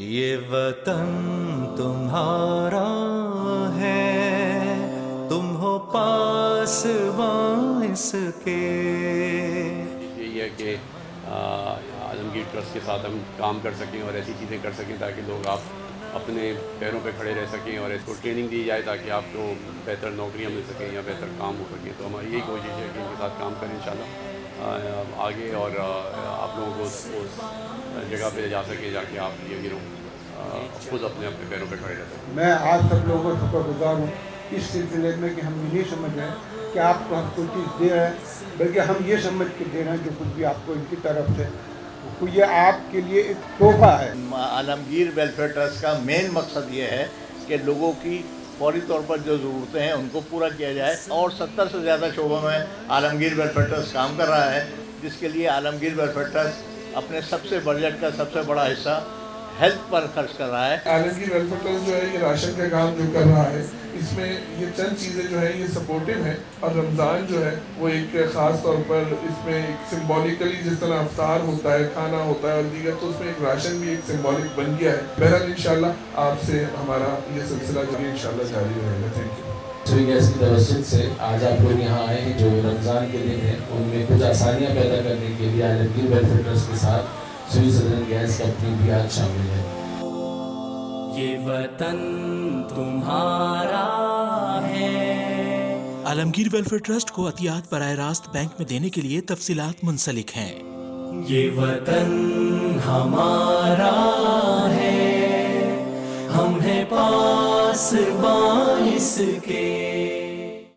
ये वतन तुम्हारा है, तुम हो पासबां इसके। यही है कि आलमगीर ट्रस्ट के साथ हम काम कर सकें और ऐसी चीज़ें कर सकें ताकि लोग आप अपने पैरों पे खड़े रह सकें और इसको ट्रेनिंग दी जाए ताकि आपको बेहतर नौकरियां मिल सकें या बेहतर काम हो सकें। तो हमारी यही कोशिश है कि इनके साथ काम करें इंशाल्लाह आगे, और आप लोगों को उस जगह पे जा सकें जाके आप ये खुद अपने अपने पैरों पे खड़े रह सकें। मैं आज सब लोगों का शुक्रगुजार हूँ इस सिलसिले में कि हम ये नहीं समझ रहे हैं कि आपको हम कोई चीज़ दे रहे हैं, बल्कि हम ये समझ के दे रहे हैं जो कुछ भी आपको इनकी तरफ से तो ये आपके लिए एक तोहफा है। आलमगीर वेलफेयर ट्रस्ट का मेन मकसद ये है कि लोगों की फौरी तौर पर जो ज़रूरतें हैं उनको पूरा किया जाए, और 70 से ज़्यादा शोबों में आलमगीर वेलफेयर ट्रस्ट काम कर रहा है, जिसके लिए आलमगीर वेलफेयर ट्रस्ट अपने सबसे बजट का सबसे बड़ा हिस्सा हेल्थ पर खर्च कर रहा है। आलमगीर वेलफेयर ट्रस्ट जो है ये राशन का काम जो कर रहा है, इसमें ये चंद चीज़ें जो है ये सपोर्टिव है, और रमज़ान जो है वो एक ख़ास तौर पर इसमें एक सिम्बॉलिकली जिस तरह अफ्तार होता है, खाना होता है और दीगर, तो उसमें एक राशन भी एक सिम्बॉलिक बन गया है। बहरहाल इंशाल्लाह आपसे हमारा ये सिलसिला जो है इंशाल्लाह जारी रहेगा। Thank you. सुई गैस की तवज्जुह से आज आप लोग यहाँ आए हैं, जो रमज़ान के दिन है उनमें कुछ आसानियाँ पैदा करने के लिए आलमगीर वेलफेयर ट्रस्ट के साथ सुई सदन गैस कंपनी भी आज शामिल है। ये वतन तुम्हारा है। आलमगीर वेलफेयर ट्रस्ट को अतियात बराह रास्त बैंक में देने के लिए तफसीलात मुंसलिक हैं। ये वतन हमारा है, हम हैं पासबां इसके।